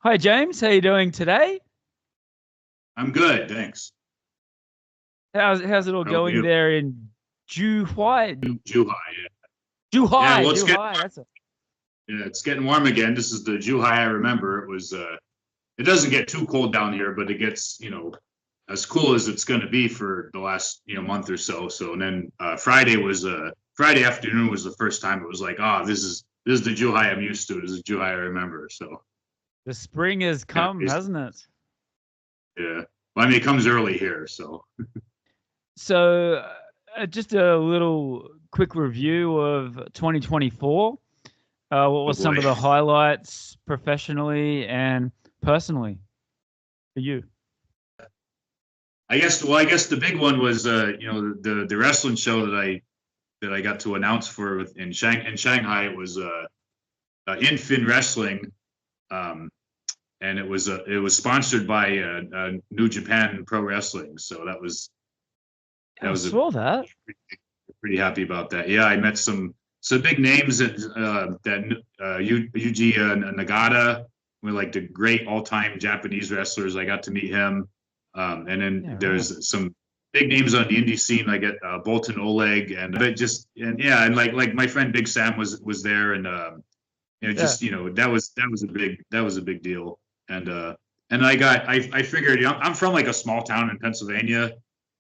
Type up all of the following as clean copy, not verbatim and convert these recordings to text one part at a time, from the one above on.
Hi, James. How you doing today? I'm good, thanks. How's it all How about going you? there in Zhuhai? Zhuhai. Yeah, Zhuhai, well, Zhuhai. That's it. it's getting warm again. This is the Zhuhai I remember. It doesn't get too cold down here, but it gets as cool as it's going to be for the last month or so. So and then Friday afternoon was the first time it was like, this is the Zhuhai I'm used to. This is Zhuhai I remember. So The spring has yeah, come, hasn't it? yeah. Well, I mean, it comes early here, so So, just a little quick review of 2024. What oh was some boy. of the highlights professionally and personally for you? I guess the big one was the wrestling show that I got to announce for in Shanghai. It was Infin Wrestling, um, and it was sponsored by New Japan Pro Wrestling. So that Yeah, I was a saw that. pretty happy about that. Yeah, I met some big names Yuji Nagata, were like the great all time Japanese wrestlers. I got to meet him, and then Yeah, right. there's some big names on the indie scene like Bolton Oleg and yeah, and like my friend Big Sam was there, and Yeah. that was a big deal. And I figured, I'm from like a small town in Pennsylvania,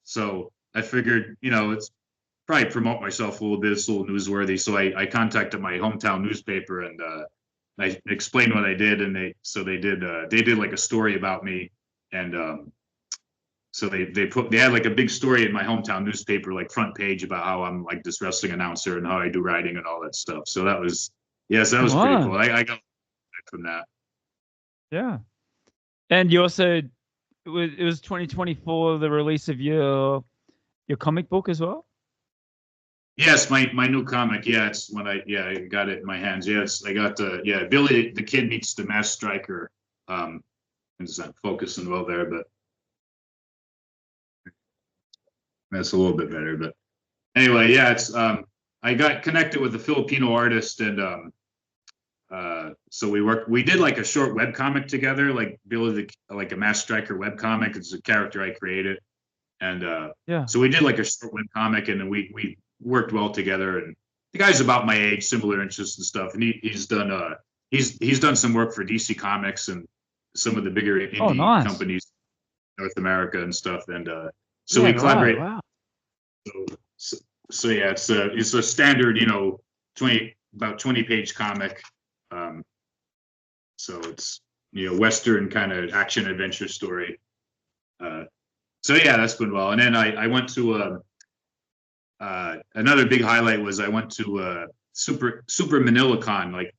so I figured, it's probably promote myself a little bit. It's a little newsworthy. So I contacted my hometown newspaper, and I explained what I did, and they did like a story about me. And so they had like a big story in my hometown newspaper, like front page, about how I'm like this wrestling announcer and how I do writing and all that stuff. So that was pretty cool. Wow. I got from that. Yeah. And you also it was 2024 the release of your comic book as well. Yes, my new comic. Yeah, it's when I got it in my hands. Yes, I got Billy the Kid meets the Mass Striker. It's not focusing well there, but that's a little bit better. But anyway, yeah, it's I got connected with a Filipino artist, and so we did like a short web comic together, like Billy like a Mass Striker web comic. It's a character I created, and Yeah. so we did like a short web comic, and then we worked well together. And the guy's about my age, similar interests and stuff, and he's done some work for DC Comics and some of the bigger Oh, indie nice. companies in North America and stuff. And so Yeah, we right. collaborate. Wow. So yeah, it's a standard, 20 page comic. Um, so it's Western kind of action adventure story. Uh, so yeah, that's been well. And then I went to another big highlight was I went to Super Manila Con. Like,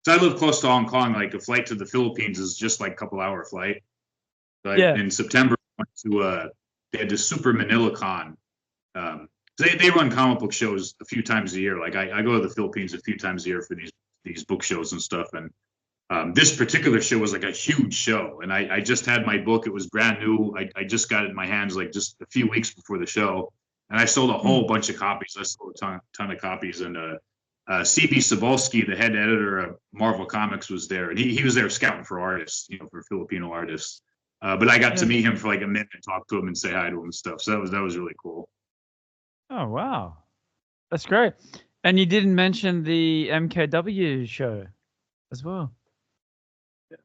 so I live close to Hong Kong. Like, a flight to the Philippines is just like a couple-hour flight. But Yeah. in September, I went to they had the Super Manila Con. They run comic book shows a few times a year. Like, I go to the Philippines a few times a year for these book shows and stuff. And this particular show was like a huge show, and I just had my book. It was brand new. I just got it in my hands like just a few weeks before the show, and I sold a Mm. whole bunch of copies. I sold a ton of copies, and CB Cebulski, the head editor of Marvel Comics, was there, and he was there scouting for artists, for Filipino artists. But I got to Yeah. meet him for like a minute and talk to him and say hi to him and stuff. So that was really cool. Oh, wow. That's great. And you didn't mention the MKW show as well. Yeah,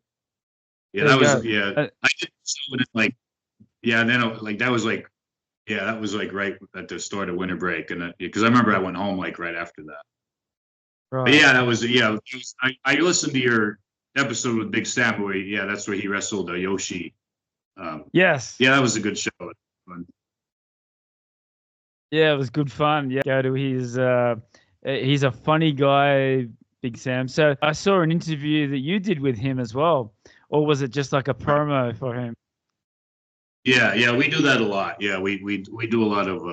There you that was go. Uh, I did so like yeah, then like that was like yeah, that was like right at the start of winter break, and because I remember I went home like right after that. But right. yeah, I listened to your episode with Big Sam, where that's where he wrestled Yoshi. Yes. Yeah, that was a good show. Yeah, it was good fun. Yeah, go to he's a funny guy, Big Sam. So I saw an interview that you did with him as well, or was it just like a promo for him? Yeah, we do that a lot. Yeah, we do a lot of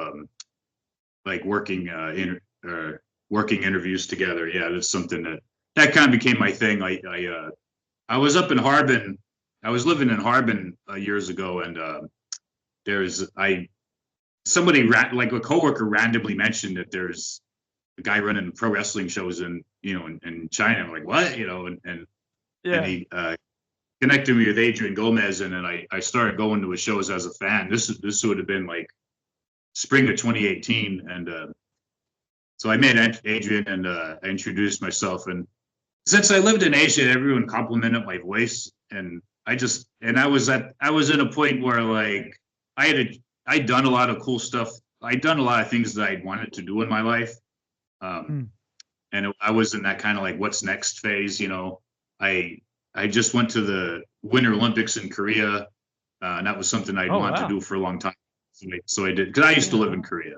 like working interviews together. Yeah, that's something that kind of became my thing. I was up in Harbin. I was living in Harbin years ago, and there's I somebody like a coworker randomly mentioned that there's a guy running pro wrestling shows in China. I'm like, what? And Yeah. he connected me with Adrian Gomez, and then I started going to his shows as a fan. This would have been like spring of 2018, and so I met Adrian, and I introduced myself. And since I lived in Asia, everyone complimented my voice, and I was in a point where like I'd done a lot of cool stuff. I'd done a lot of things that I wanted to do in my life, and I was in that kind of like what's next phase. I just went to the Winter Olympics in Korea, and that was something I'd wanted to do for a long time. So I did, because I used to live in Korea,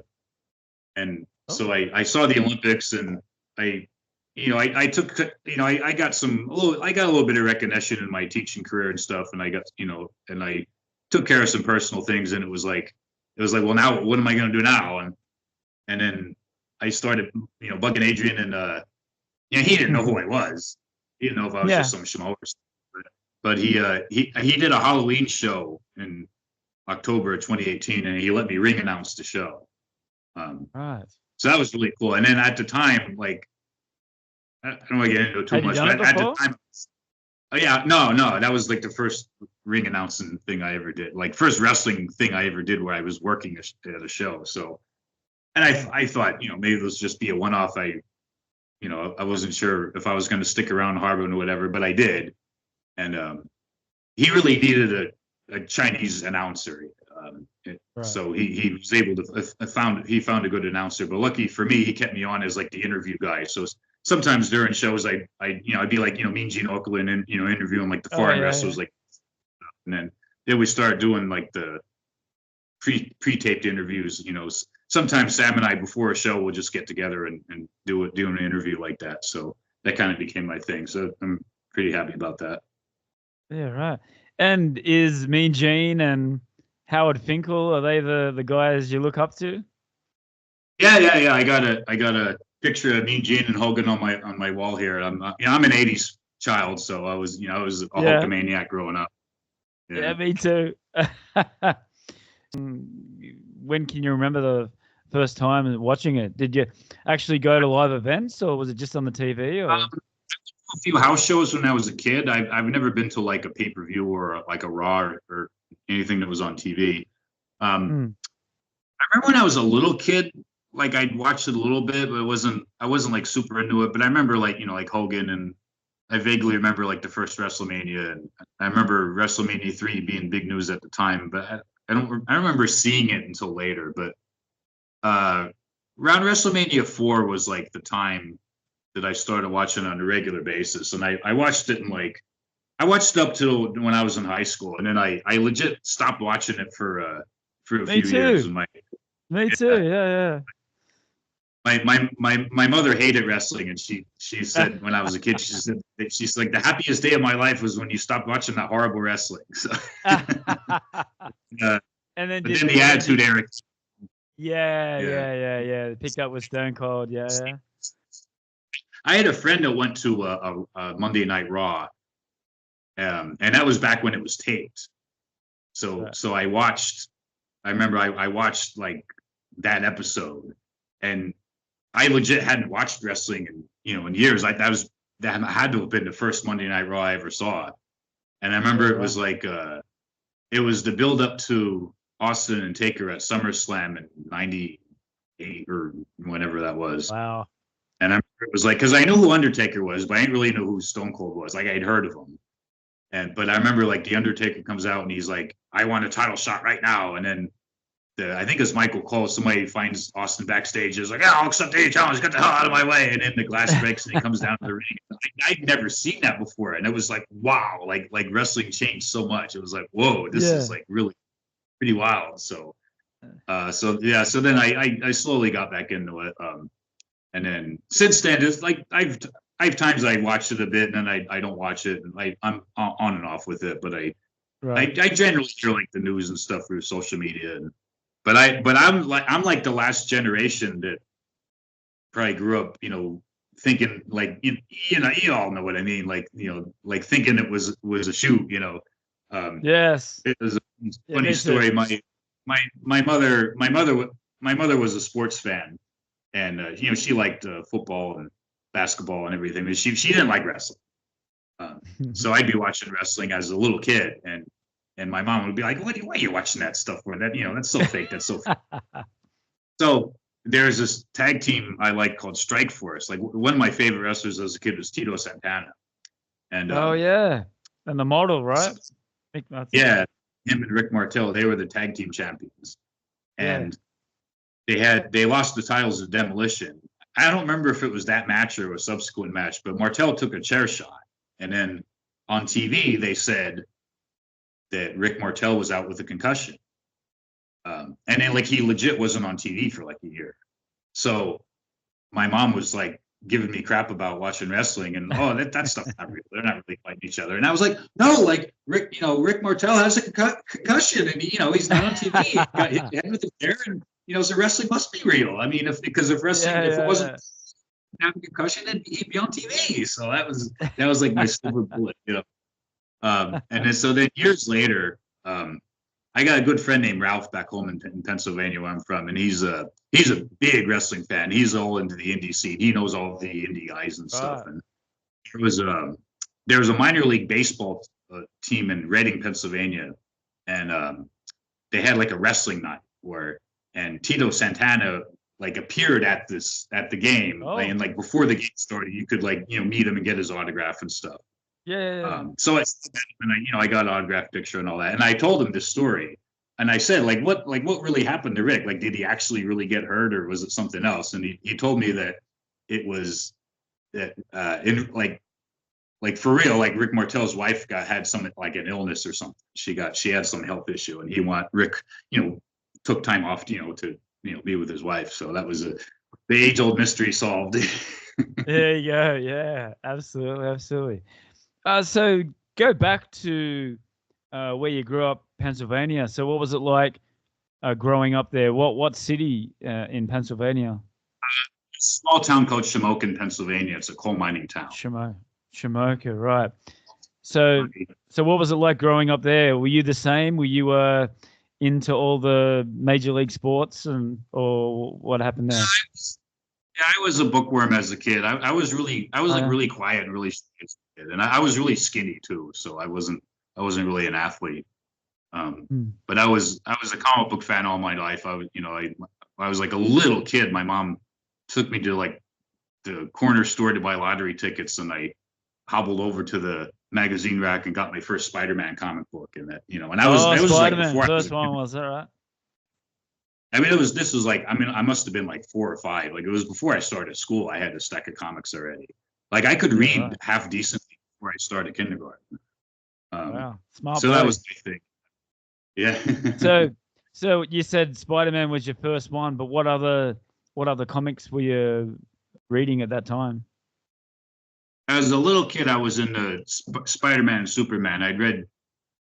and so I saw the Olympics, and I took, I got a little bit of recognition in my teaching career and stuff, and I got, and I took care of some personal things, and it was like, well, now what am I going to do now? And then I started, bugging Adrian, and he didn't know who I was. He didn't know if I was just some schmo or something. But he did a Halloween show in October of 2018, and he let me ring announce the show. Right. So that was really cool. And then at the time, like, I don't want to get into it too much, but at the time, no, that was like the first ring announcing thing I ever did, like first wrestling thing I ever did where I was working at a show. So, and I thought, maybe this just be a one-off. I wasn't sure if I was going to stick around Harbin or whatever, but I did. And he really needed a Chinese announcer. Right. So he was able to he found a good announcer. But lucky for me, he kept me on as like the interview guy. So sometimes during shows, I'd be like, Mean Gene Okerlund, and interviewing like the foreign wrestlers, like, and then we start doing like the pre-taped interviews. Sometimes Sam and I before a show will just get together and do an interview like that. So that kind of became my thing. So I'm pretty happy about that. Yeah, right. And is Mean Gene and Howard Finkel, are they the guys you look up to? Yeah. I got a picture of Mean Gene and Hogan on my wall here. I'm an '80s child, so I was a Hulkamaniac growing up. Yeah, me too. When can you remember the first time watching it? Did you actually go to live events, or was it just on the TV? Or a few house shows when I was a kid. I've never been to like a pay-per-view or like a Raw or anything that was on TV. I remember when I was a little kid, like I'd watched it a little bit, but I wasn't like super into it. But I remember like like Hogan, and I vaguely remember like the first WrestleMania, and I remember WrestleMania 3 being big news at the time, but I don't remember seeing it until later. But around WrestleMania 4 was like the time that I started watching on a regular basis, and I watched it I watched it up till when I was in high school, and then I legit stopped watching it for a few years. Me too. Yeah. My mother hated wrestling, and she said when I was a kid, she's like, the happiest day of my life was when you stopped watching that horrible wrestling. So, and then the Attitude Era. Yeah. Picked up with Stone Cold. Yeah. I had a friend that went to a Monday Night Raw, and that was back when it was taped. So I watched. I remember I watched like that episode, and I legit hadn't watched wrestling in years. That had to have been the first Monday Night Raw I ever saw, and I remember it was like it was the build up to Austin and Taker at SummerSlam in '98 or whenever that was. Wow. And I remember it was like, because I knew who Undertaker was, but I didn't really know who Stone Cold was. Like I'd heard of him, but I remember like the Undertaker comes out and he's like, "I want a title shot right now," and then. I think it's Michael Cole. Somebody finds Austin backstage. Is like, "Yeah, I'll accept any challenge. Get the hell out of my way!" And then the glass breaks and he comes down to the ring. I'd never seen that before, and it was like, wow, like wrestling changed so much. It was like, whoa, this is like really pretty wild. So then I slowly got back into it, and then since then it's like I've times I watched it a bit and then I don't watch it, and I'm on and off with it, but I generally hear like the news and stuff through social media. But I'm like the last generation that probably grew up, thinking like you all know what I mean, like like thinking it was a shoot, Yes. It was a funny story. My mother was a sports fan, and she liked football and basketball and everything, but she didn't like wrestling. So I'd be watching wrestling as a little kid, and my mom would be like, why are you watching that stuff for? That, that's so fake. That's so fake. So there's this tag team I like called Strike Force. Like one of my favorite wrestlers as a kid was Tito Santana. And oh yeah, and the model, right? Yeah, him and Rick Martel, they were the tag team champions, and they lost the titles to Demolition. I don't remember if it was that match or a subsequent match, but Martel took a chair shot, and then on TV they said that Rick Martel was out with a concussion, and then like he legit wasn't on TV for like a year. So my mom was like giving me crap about watching wrestling, and that stuff's not real. They're not really fighting each other. And I was like, no, like Rick Martel has a concussion, and he's not on TV. He got hit head with a chair, and so wrestling must be real. I mean, if wrestling, if it wasn't having a concussion, then he'd be on TV. So that was like my silver bullet, and then so then years later, I got a good friend named Ralph back home in Pennsylvania, where I'm from, and he's a big wrestling fan. He's all into the indie scene. He knows all the indie guys and stuff. And there was a minor league baseball team in Reading, Pennsylvania, and they had like a wrestling night and Tito Santana like appeared at the game, and like before the game started, you could like meet him and get his autograph and stuff. So I got an autograph picture and all that, and I told him this story, and I said what really happened to Rick? Like, did he actually really get hurt, or was it something else? And he told me that it was that for real, like Rick Martel's wife had some like an illness or something. She had some health issue, and Rick took time off to be with his wife. So that was the age-old mystery solved. There you go. Yeah, absolutely. So go back to where you grew up, Pennsylvania. So what was it like growing up there? What city in Pennsylvania? A small town called Shamokin, Pennsylvania. It's a coal mining town. Shamokin, right. So what was it like growing up there? Were you the same? Were you into all the major league sports, or what happened there? Yeah, I was a bookworm as a kid. I was really quiet and really skinny as a kid, and I was really skinny too. So I wasn't really an athlete. But I was a comic book fan all my life. I was like a little kid. My mom took me to like the corner store to buy lottery tickets, and I hobbled over to the magazine rack and got my first Spider-Man comic book. And that and I was Spider-Man, like first one, was that right? I mean, this was like, I must have been like 4 or 5. Like, it was before I started school. I had a stack of comics already. Like, I could read half decently before I started kindergarten. Wow, smart. So that was my thing. Yeah. So you said Spider-Man was your first one, but what other comics were you reading at that time? As a little kid, I was into Spider-Man and Superman. I'd read,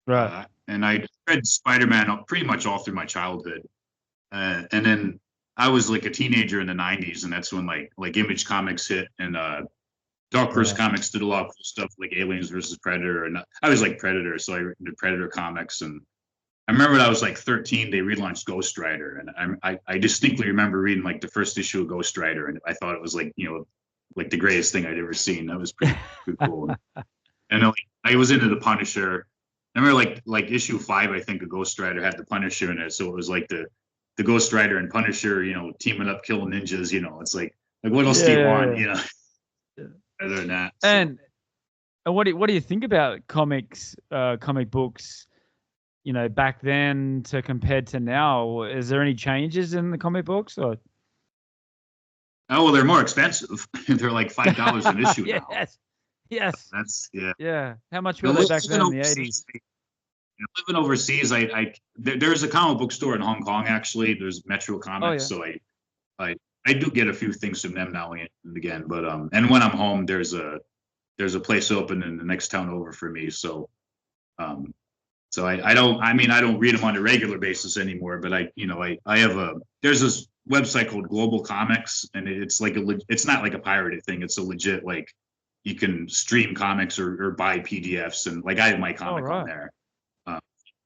and I read Spider-Man pretty much all through my childhood. And then I was like a teenager in the 90s, and that's when like Image Comics hit, and Dark Horse Comics did a lot of cool stuff like Aliens versus Predator, and I was like Predator, so I read Predator comics. And I remember when I was like 13, they relaunched Ghost Rider, and I distinctly remember reading like the first issue of Ghost Rider, and I thought it was like like the greatest thing I'd ever seen. That was pretty cool. And like, I was into the Punisher. I remember like issue 5, I think, of Ghost Rider had the Punisher in it, so it was like the Ghost Rider and Punisher, teaming up, killing ninjas. It's like what else do you want, other than that? So. And what do you think about comics, comic books, back then to compared to now? Is there any changes in the comic books? Or? Oh, well, they're more expensive. They're like $5 an issue now. Yes. That's Yeah. How much were they back then in the 80s? Living overseas, there's a comic book store in Hong Kong, actually. There's Metro Comics, so I do get a few things from them now and again. But and when I'm home, there's a place open in the next town over for me. So I don't read them on a regular basis anymore. But I have there's this website called Global Comics, and it's like it's not like a pirated thing. It's a legit, like, you can stream comics or buy PDFs, and like I have my comic on there.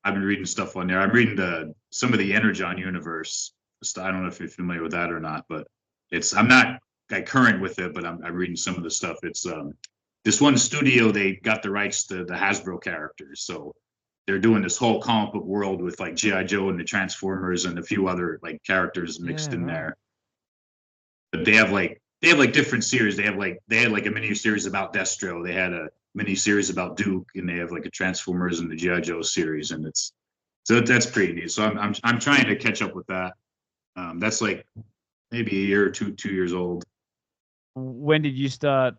I've been reading stuff on there. I'm reading some of the Energon universe. I don't know if you're familiar with that or not, but I'm not like current with it, but I'm reading some of the stuff. It's this one studio, they got the rights to the Hasbro characters, so they're doing this whole comic book world with like G.I. Joe and the Transformers and a few other like characters mixed in there. But they have like different series. They had like a mini series about Destro. They had a mini series about Duke, and they have like a Transformers and the G.I. Joe series, and that's pretty neat. So I'm trying to catch up with that. That's like maybe a year or 2 years old. When did you start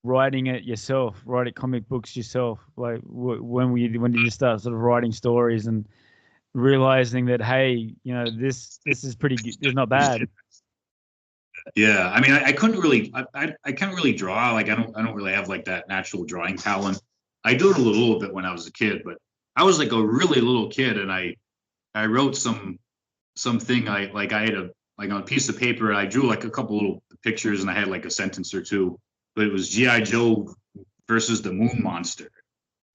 writing it yourself, writing comic books yourself? Like when did you start sort of writing stories and realizing that, hey, this is pretty good, it's not bad? Yeah, I mean, I couldn't really, I can't really draw. Like, I don't really have like that natural drawing talent. I do it a little bit when I was a kid, but I was like a really little kid, and I wrote something. I had on a piece of paper. I drew like a couple little pictures, and I had like a sentence or two. But it was G.I. Joe versus the Moon Monster,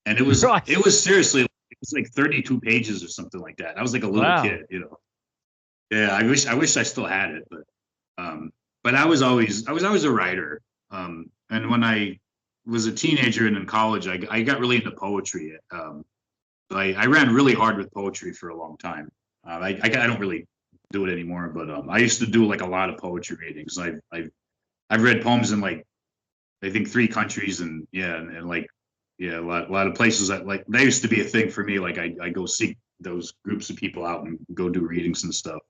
and it was Right. it was seriously, it was like 32 pages or something like that. I was like a little kid, Yeah, I wish I still had it, but I was always a writer. And when I was a teenager and in college, I got really into poetry. I ran really hard with poetry for a long time. I don't really do it anymore, but I used to do like a lot of poetry readings. I've read poems in like, I think 3 countries, and like a lot of places that used to be a thing for me. Like I go seek those groups of people out and go do readings and stuff.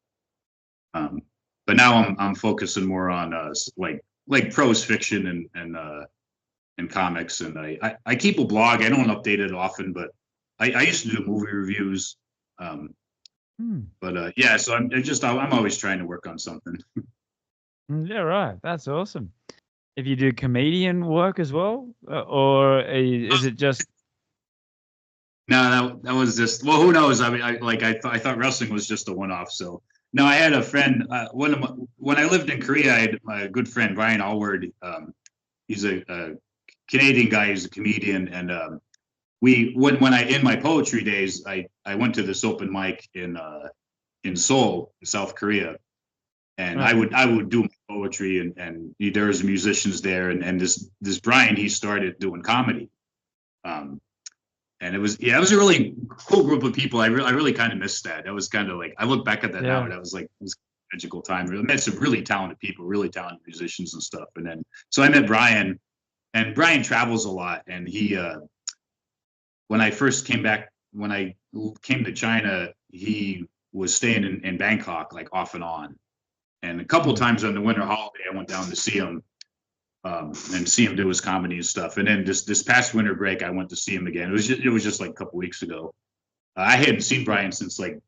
But now I'm focusing more on like prose fiction and comics, and I keep a blog. I don't update it often, but I used to do movie reviews. But yeah, so I'm always trying to work on something. Yeah, right. That's awesome. If you do comedian work as well, or is it just? No, that was just, well, who knows? I mean, I thought wrestling was just a one-off. So no, I had a friend. When I lived in Korea, I had my good friend Brian Allward. He's a Canadian guy. He's a comedian, and when I in my poetry days, I went to this open mic in Seoul, in South Korea, and I would do my poetry, and there was musicians there, and this Brian, he started doing comedy. And it was a really cool group of people. I really kind of missed that. That was kind of like, I look back at that now, and that was like, it was a magical time. I met some really talented people, really talented musicians and stuff. And then so I met Brian, and Brian travels a lot. And he when I came to China, he was staying in Bangkok, like off and on. And a couple of times on the winter holiday, I went down to see him. And see him do his comedy and stuff. And then this past winter break, I went to see him again. It was just like a couple weeks ago. I hadn't seen Brian since like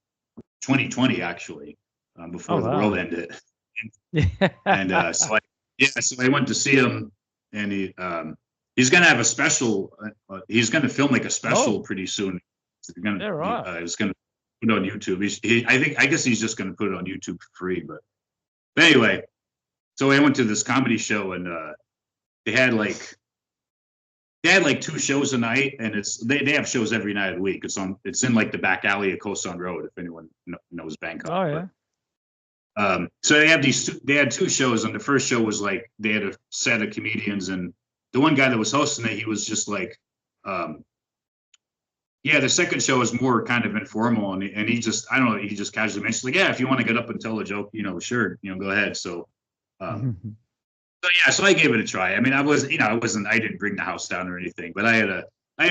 2020, actually, before the world ended. And so I went to see him, and he's gonna have a special. He's gonna film like a special pretty soon. He's gonna put it on YouTube. I guess he's just gonna put it on YouTube for free. But anyway, so I went to this comedy show, and they had like 2 shows a night, and they have shows every night of the week. It's in like the back alley of Kosan Road, if anyone knows Bangkok. Oh yeah. But, so they had 2 shows, and the first show was like they had a set of comedians, and the one guy that was hosting it, he was just like, the second show was more kind of informal, and he just, I don't know, he just casually mentioned like, yeah, if you want to get up and tell a joke, sure, go ahead. So. So I gave it a try. I mean, I didn't bring the house down or anything, but I had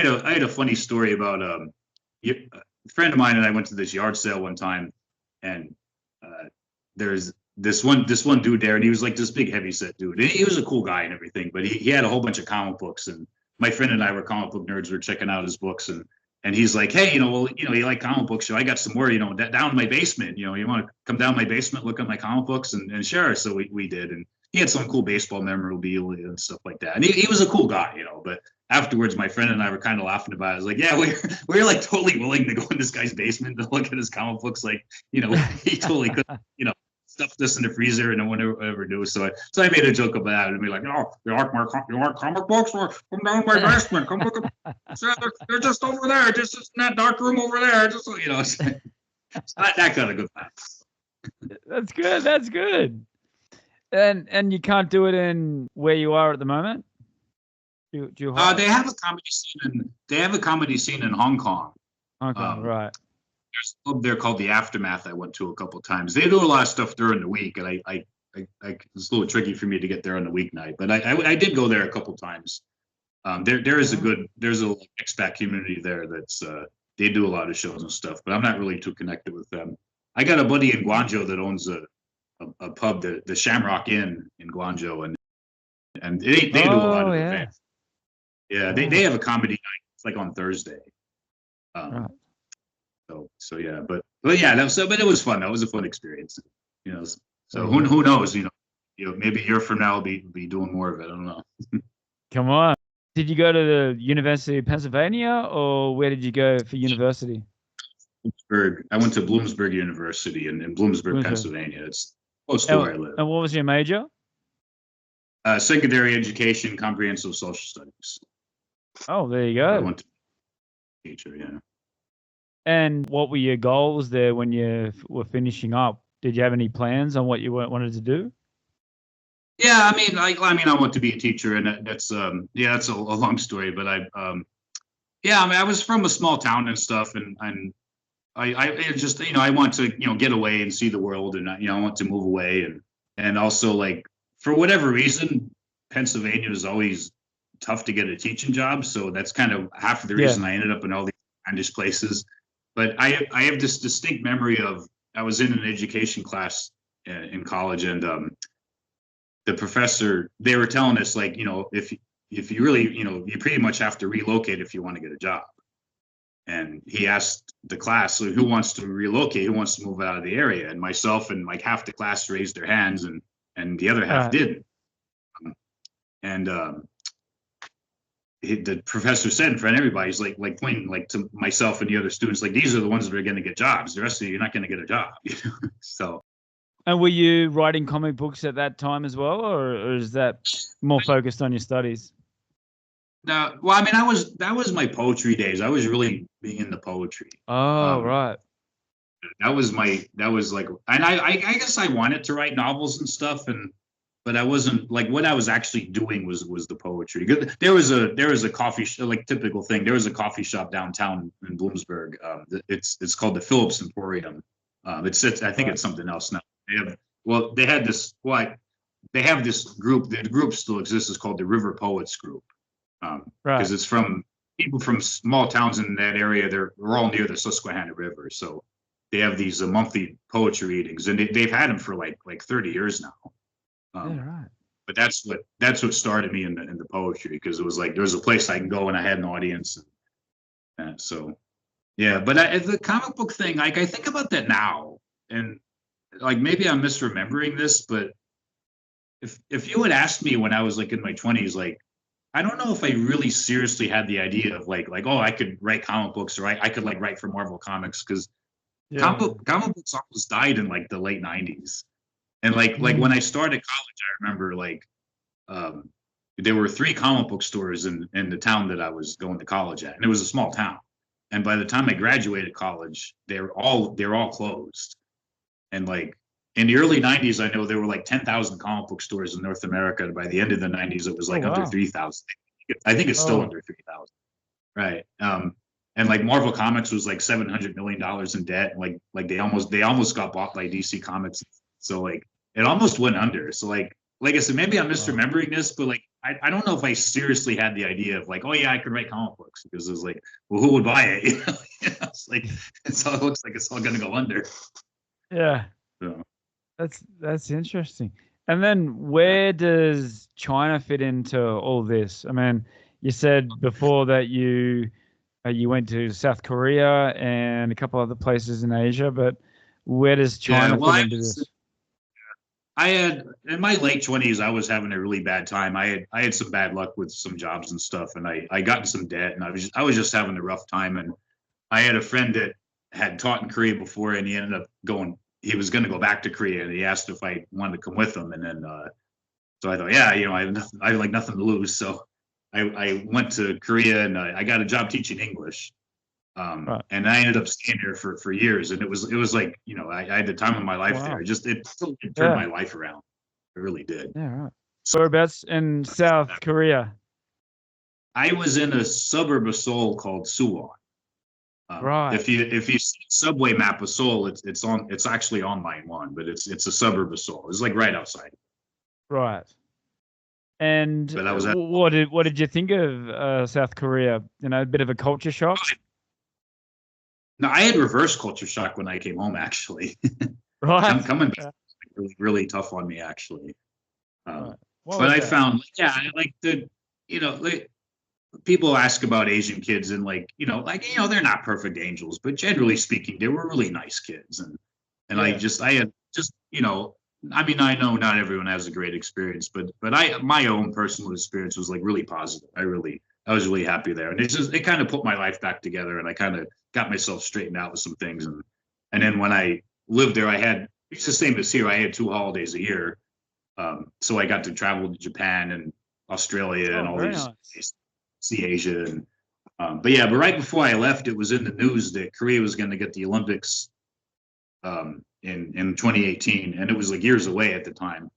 a funny story about a friend of mine and I went to this yard sale one time, and there's this one dude there, and he was like this big heavyset dude. And he was a cool guy and everything, but he had a whole bunch of comic books, and my friend and I were comic book nerds. We were checking out his books, and he's like, hey, you like comic books, so I got some more, down in my basement. You want to come down my basement, look at my comic books, and sure. So we did, and he had some cool baseball memorabilia and stuff like that. And he was a cool guy, but afterwards, my friend and I were kind of laughing about it. I was like, yeah, we're like totally willing to go in this guy's basement to look at his comic books. Like, he totally could, stuff this in the freezer and no one ever knew. So I made a joke about it and be like, oh, you want comic books? Well, come down to my basement. Come look at they're just over there. Just in that dark room over there. Just, it's not that kind of good time. That's good. That's good. And you can't do it in where you are at the moment? Zhuhai? They have a comedy scene in Hong Kong. Okay, right. There's a club there called the Aftermath. I went to a couple of times. They do a lot of stuff during the week, and it's a little tricky for me to get there on the weeknight. But I did go there a couple of times. There's a expat community there that's they do a lot of shows and stuff, but I'm not really too connected with them. I got a buddy in Guangzhou that owns a pub, the Shamrock Inn in Guangzhou, and they do a lot of events. Yeah, they have a comedy night. It's like on Thursday. Right. So yeah, but yeah, but it was fun. That was a fun experience. So who knows? Maybe a year from now I'll be doing more of it. I don't know. Come on. Did you go to the University of Pennsylvania, or where did you go for university? Bloomsburg. I went to Bloomsburg University in Bloomsburg, Pennsylvania. It's close to where I live. And what was your major? Secondary education, comprehensive social studies. Oh, there you go. I went to teacher, yeah. And what were your goals there when you were finishing up? Did you have any plans on what you wanted to do? Yeah, I mean, I want to be a teacher, and that's that's a long story. But I was from a small town and stuff, and I just I want to get away and see the world, and I want to move away, and also like for whatever reason, Pennsylvania is always tough to get a teaching job, so that's kind of half of the reason I ended up in all these outlandish places. But I have this distinct memory of I was in an education class in college, and the professor, they were telling us like, if you really, you pretty much have to relocate if you want to get a job. And he asked the class, so who wants to relocate? Who wants to move out of the area? And myself and like half the class raised their hands, and the other half didn't. The professor said in front of everybody, he's like pointing like to myself and the other students, like these are the ones that are going to get jobs. The rest of you're not going to get a job. So. And were you writing comic books at that time as well, or is that more focused on your studies? No, well, I mean, that was my poetry days. I was really being into poetry. Oh, right. That was like, and I guess I wanted to write novels and stuff, but I wasn't like what I was actually doing was the poetry. There was a coffee shop, like typical thing. There was a coffee shop downtown in Bloomsburg. It's called the Phillips Emporium. I think it's something else now. They have this group. The group still exists. It's called the River Poets Group, because it's from people from small towns in that area. We're all near the Susquehanna River, so they have these monthly poetry readings, and they've had them for like 30 years now. Right. But that's what started me in the poetry, because it was like there was a place I can go and I had an audience, and so yeah. But the comic book thing, like I think about that now, and like maybe I'm misremembering this, but if you had asked me when I was like in my 20s, like I don't know if I really seriously had the idea of like oh, I could write comic books, or I could like write for Marvel Comics, because comic books almost died in like the late 90s. And like when I started college, I remember like there were 3 comic book stores in the town that I was going to college at, and it was a small town. And by the time I graduated college, they're all closed. And like in the early 90s, I know there were like 10,000 comic book stores in North America. And by the end of the 90s, it was like under 3,000. I think it's still under 3,000. Right. And like Marvel Comics was like $700 million in debt. Like they almost got bought by DC Comics. So like it almost went under. So like I said, maybe I'm misremembering this, but like I don't know if I seriously had the idea of like, oh yeah, I could write comic books, because it was like, well, who would buy it? It's like it looks like it's all gonna go under. Yeah. So. That's interesting. And then where does China fit into all this? I mean, you said before that you went to South Korea and a couple other places in Asia, but where does China fit into this? I had in my late 20s, I was having a really bad time. I had some bad luck with some jobs and stuff, and I got in some debt, and I was just having a rough time. And I had a friend that had taught in Korea before, and he ended up going. He was going to go back to Korea, and he asked if I wanted to come with him. And then, so I thought, yeah, I have nothing to lose. So I went to Korea, and I got a job teaching English. And I ended up staying there for years, and it was like, I had the time of my life there. It turned my life around. It really did. Yeah, right. So whereabouts in South Korea? I was in a suburb of Seoul called Suwon. Right. If you see the subway map of Seoul, it's actually on line one, but it's a suburb of Seoul. It's like right outside. Right. And But I was at, what did you think of South Korea? You know, a bit of a culture shock. no, I had reverse culture shock when I came home. Actually, Right. coming back was really, really tough on me. Actually, Right. What but was I that? found, yeah, I like the, like, people ask about Asian kids, and they're not perfect angels, but generally speaking, they were really nice kids. And Yeah. I had just, I mean, I know not everyone has a great experience, but my own personal experience was like really positive. I was really happy there, and it kind of put my life back together, and I kind of got myself straightened out with some things. And then when I lived there, it's the same as here. I had 2 holidays a year, so I got to travel to Japan and Australia and Oh, all very these, nice. see Asia. And but right before I left, it was in the news that Korea was going to get the Olympics in 2018, and it was like years away at the time.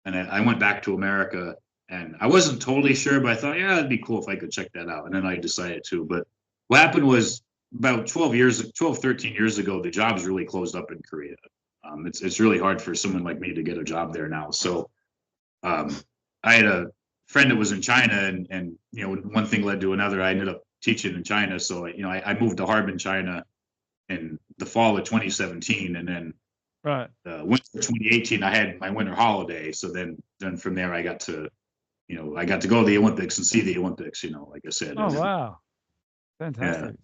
And I went back to America, and I wasn't totally sure, but I thought, yeah, it'd be cool if I could check that out. And then I decided to. But what happened was about 13 years ago, the jobs really closed up in Korea. It's really hard for someone like me to get a job there now. So I had a friend that was in China, and one thing led to another. I ended up teaching in China, so I moved to Harbin, China, in the fall of 2017, and then Right. winter 2018, I had my winter holiday. So then from there, I got to go to the Olympics and see the Olympics. Like I said. Oh, And then, wow. yeah, Fantastic.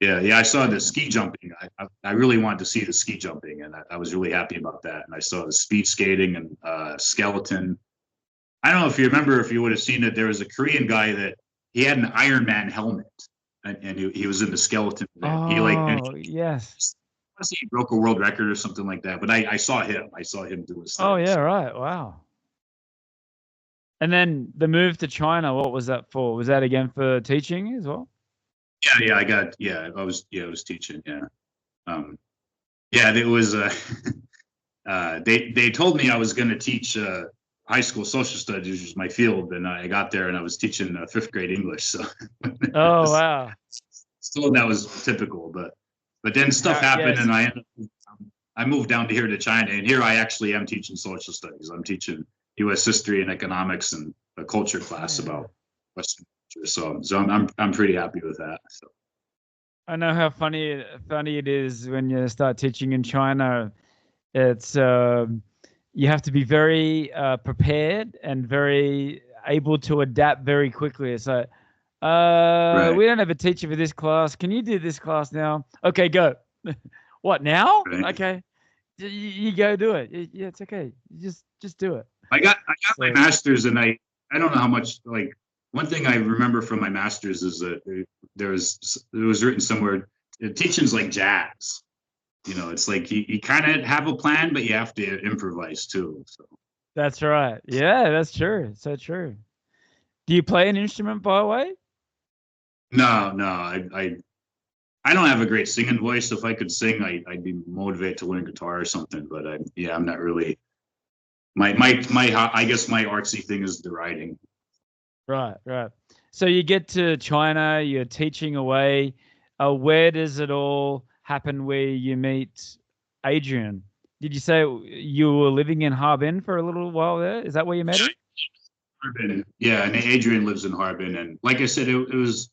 yeah. I saw the ski jumping. I really wanted to see the ski jumping, and I was really happy about that. And I saw the speed skating and skeleton. I don't know if you remember, if you would have seen it. There was a Korean guy that he had an Iron Man helmet, and he was in the skeleton event. Oh, yes. I see he broke a world record or something like that. But I saw him. I saw him do his Oh, thing. yeah, right. Wow. And then the move to China, what was that for? Was that again for teaching as well? Yeah. I was teaching. Yeah. It was. They told me I was going to teach high school social studies, which is my field, and I got there and I was teaching fifth grade English. So. Oh, wow. Still, that was typical, but then stuff happened, Yes. and I moved down to here to China, and here I actually am teaching social studies. I'm teaching U.S. history and economics and a culture class about Western culture. So I'm pretty happy with that. So. I know how funny it is when you start teaching in China. It's you have to be very prepared and very able to adapt very quickly. It's like, Right. we don't have a teacher for this class. Can you do this class now? Okay, go. What now? Right. Okay, you go do it. Yeah, it's okay. You just do it. I got my master's, and I don't know how much. Like, one thing I remember from my master's is that it was written somewhere, teaching's like jazz. It's like you kind of have a plan, but you have to improvise too. So. That's right. Yeah, that's true. So true. Do you play an instrument, by the way? No, I don't have a great singing voice. If I could sing, I'd be motivated to learn guitar or something. But I'm not really. My I guess my artsy thing is the writing. Right. So you get to China, you're teaching away. Where does it all happen where you meet Adrian? Did you say you were living in Harbin for a little while there? Is that where you met him? Harbin. Yeah, and Adrian lives in Harbin, and like I said, it was,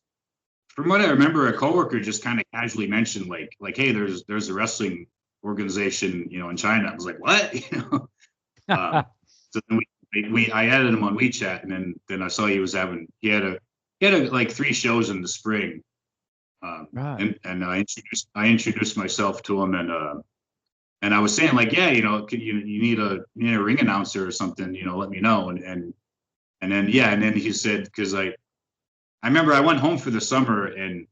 from what I remember, a coworker just kind of casually mentioned like, hey, there's a wrestling organization, in China. I was like, what? So then I added him on WeChat, and then I saw he had like 3 shows in the spring. Right. And I introduced myself to him, and I was saying, like, yeah, you need a ring announcer or something, let me know. And then he said, because I remember I went home for the summer, and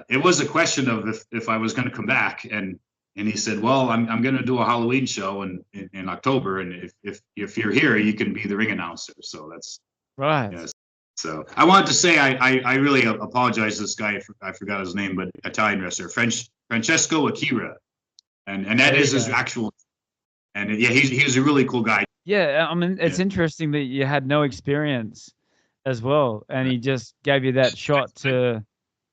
it was a question of if I was going to come back, and he said, well, I'm going to do a Halloween show in October, and if you're here, you can be the ring announcer. So that's Right. yes. So I wanted to say I really apologize to this guy. I forgot his name, but Italian wrestler, Francesco Akira, and that is his actual. And yeah, he's a really cool guy. Yeah, I mean, it's interesting that you had no experience as well, and he just gave you that shot to.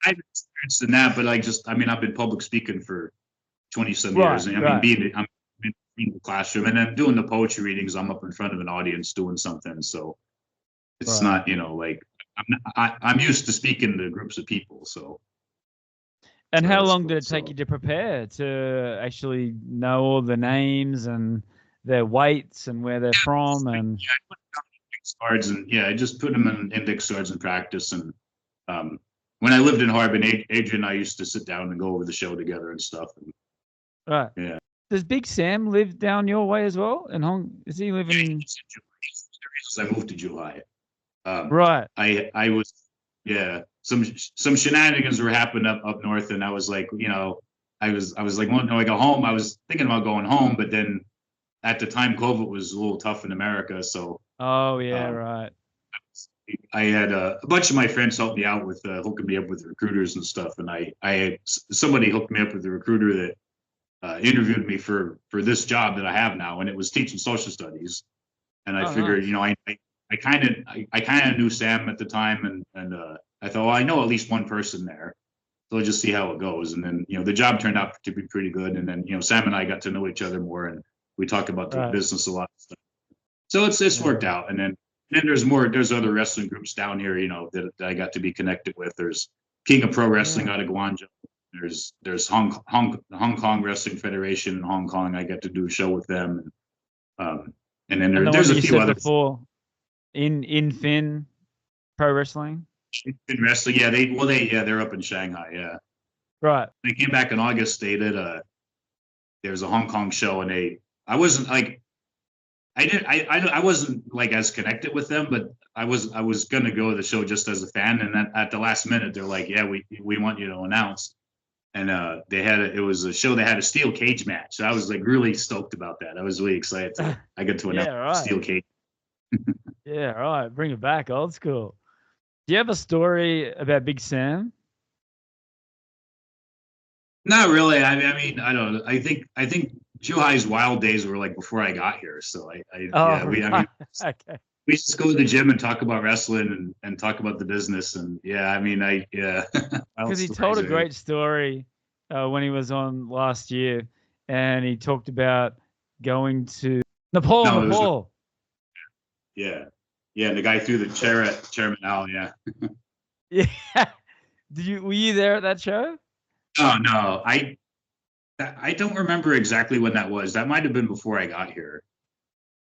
I've experienced in that, but I mean, I've been public speaking for 20 some Right, years. And I mean, right, I'm in the classroom and then doing the poetry readings, I'm up in front of an audience doing something. So it's right. not, like I'm used to speaking to groups of people. So, And how that's long cool. did it take you to prepare to actually know all the names and their weights and where they're from? And Yeah, I put them in index cards and I just put them in index cards in practice. And when I lived in Harbin, Adrian and I used to sit down and go over the show together and stuff. And, right. yeah. Does Big Sam live down your way as well? In Hong? Is he living? I moved to Zhuhai. Right. I was, some shenanigans were happening up north, and I was like, I was like, when I go home, I was thinking about going home, but then at the time, COVID was a little tough in America, so Oh yeah, right. I had a bunch of my friends help me out with hooking me up with recruiters and stuff, and I had somebody hooked me up with the recruiter that interviewed me for this job that I have now, and it was teaching social studies, and I figured, nice. I kind of knew Sam at the time, and I thought, well, I know at least one person there, so I'll just see how it goes. And then the job turned out to be pretty good, and then Sam and I got to know each other more, and we talk about the Right. business a lot. So it's worked out, and then there's other wrestling groups down here, that I got to be connected with. There's King of Pro Wrestling out of Guangzhou. There's Hong Kong Wrestling Federation in Hong Kong. I got to do a show with them, and then And the there's one a you few said others. before, in Fin Pro Wrestling. In wrestling, they're up in Shanghai. Yeah, Right. they came back in August. They did there was a Hong Kong show, and I wasn't like I wasn't like as connected with them, but I was gonna go to the show just as a fan, and then at the last minute they're like, yeah, we want you to announce, and it was a show that had a steel cage match, so I was like really stoked about that. I was really excited I got to announce right. steel cage. Yeah, right. Bring it back, old school. Do you have a story about Big Sam? Not really. I mean, I don't know. I think Zhuhai's wild days were like before I got here. So Oh, we right. Okay. we just go to the gym and talk about wrestling and talk about the business. And I mean, Because he told a great story when he was on last year, and he talked about going to Nepal. Yeah, the guy threw the chair at Chairman Al. Yeah. Yeah. Were you there at that show? Oh no, I don't remember exactly when that was. That might have been before I got here.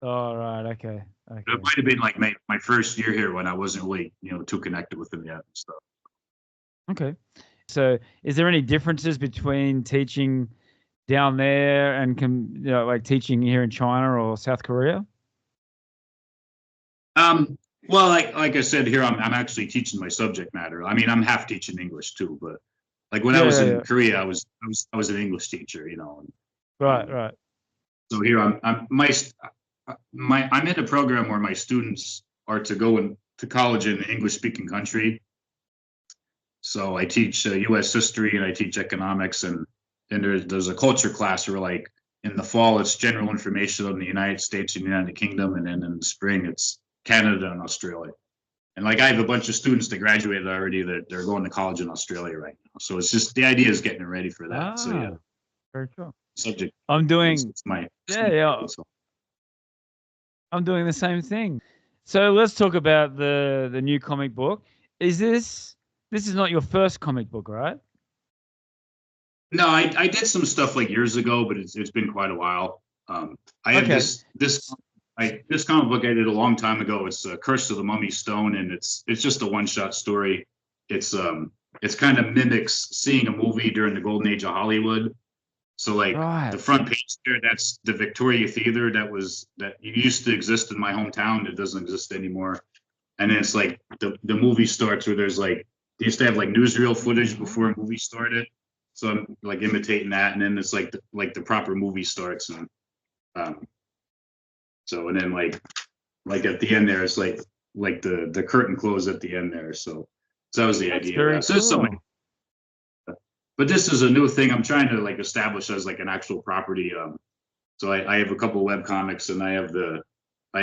Oh, right. Okay. It might have been like my first year here when I wasn't really too connected with them yet and stuff. Okay. So, is there any differences between teaching down there and like teaching here in China or South Korea? Well, like I said here, I'm actually teaching my subject matter. I mean, I'm half teaching English too, but like when I was in Korea, I was an English teacher, Right. So here I'm in a program where my students are to go into college in an English speaking country. So I teach U.S. history and I teach economics, and there's a culture class where like in the fall it's general information on the United States and United Kingdom, and then in the spring it's Canada and Australia. And like I have a bunch of students that graduated already that they're going to college in Australia right now. So it's just the idea is getting ready for that. So yeah, very cool. Subject. I'm doing my So. I'm doing the same thing. So let's talk about the new comic book. This is not your first comic book, right? No, I did some stuff like years ago, but it's been quite a while. I have this comic book I did a long time ago. It's Curse of the Mummy Stone, and it's just a one-shot story. It's kind of mimics seeing a movie during the golden age of Hollywood. So like the front page there, that's the Victoria Theater that used to exist in my hometown. It doesn't exist anymore. And then it's like the movie starts where there's like they used to have like newsreel footage before a movie started. So I'm like imitating that, and then it's like the proper movie starts, and so and then like at the end there, it's like the curtain close at the end there. So that was the idea. Very so cool. something. But this is a new thing I'm trying to like establish as like an actual property. So I have a couple web comics, and I have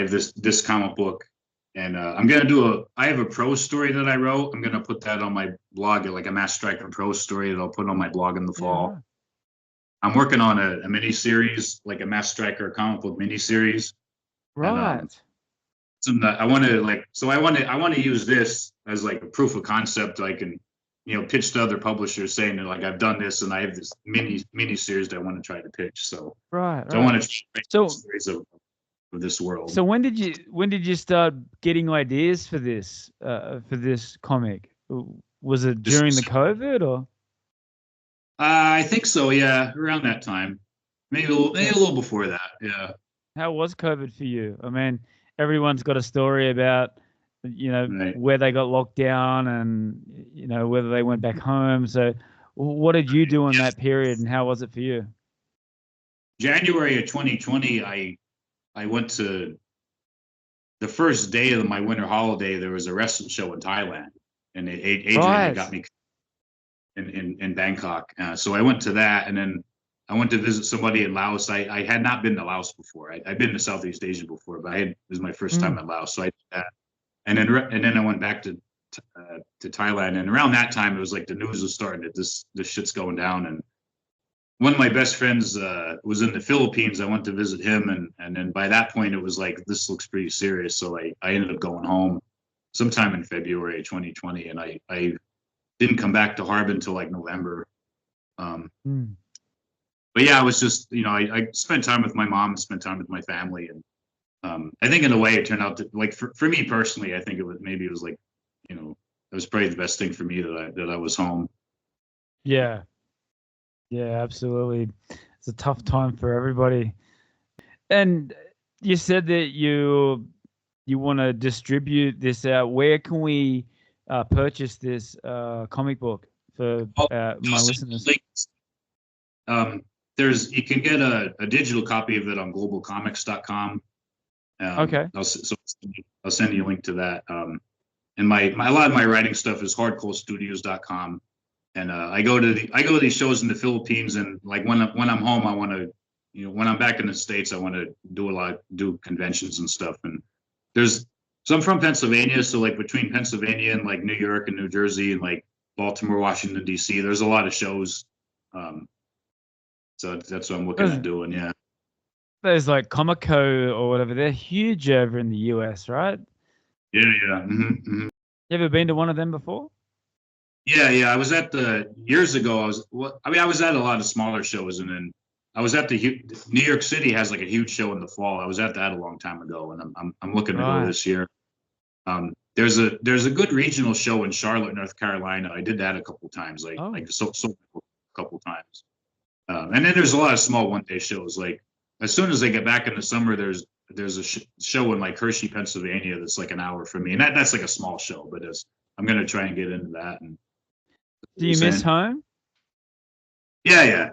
this comic book, And I have a prose story that I wrote. I'm gonna put that on my blog, like a Mass Striker prose story that I'll put on my blog in the Yeah, fall. right. I'm working on a mini series, like a Mass Striker comic book mini series. And Right. I want to use this as like a proof of concept. I can, pitch to other publishers saying that like I've done this and I have this mini series that I want to try to pitch. Right. So I Right. want to try So stories of this world. so when did you start getting ideas for this comic? Was it during the Just COVID or? I think so. Yeah, around that time, maybe a little before that. Yeah. How was COVID for you? I mean, everyone's got a story about, Right. where they got locked down and, whether they went back home. So, what did you do in Yeah. that period and how was it for you? January of 2020, I went to the first day of my winter holiday. There was a wrestling show in Thailand, and Adrian had Right. got me in Bangkok. So I went to that, and then I went to visit somebody in Laos. I had not been to Laos before. I'd been to Southeast Asia before, but it was my first time Mm. in Laos. So I did that, and then I went back to Thailand. And around that time, it was like the news was starting that this shit's going down. And one of my best friends was in the Philippines. I went to visit him, and then by that point, it was like this looks pretty serious. So I ended up going home sometime in February of 2020, and I didn't come back to Harbin until like November. Mm. But yeah, it was just I spent time with my mom and spent time with my family, and I think in a way it turned out to like for me personally, I think it was like it was probably the best thing for me that I was home. Yeah. Yeah, absolutely. It's a tough time for everybody. And you said that you want to distribute this out. Where can we purchase this comic book for Oh, my listeners? You can get a digital copy of it on globalcomics.com. Okay. I'll send you a link to that. And my a lot of my writing stuff is hardcorestudios.com. And I go to these shows in the Philippines, and like when I'm home, I want to, when I'm back in the States, I want to do conventions and stuff. And so I'm from Pennsylvania, so like between Pennsylvania and like New York and New Jersey and like Baltimore, Washington D.C., there's a lot of shows. So that's what I'm looking at doing. Yeah. There's like Comico or whatever. They're huge over in the US, right? Yeah. Yeah. You ever been to one of them before? Yeah. I was at years ago. I was at a lot of smaller shows, and then I was at New York City has like a huge show in the fall. I was at that a long time ago, and I'm looking to go this year. There's a good regional show in Charlotte, North Carolina. I did that a couple times, like so a couple times. And then there's a lot of small one-day shows. Like as soon as I get back in the summer, there's a show in like Hershey, Pennsylvania, that's like an hour from me, and that's like a small show, but I'm gonna try and get into that. And Do you miss home? Yeah,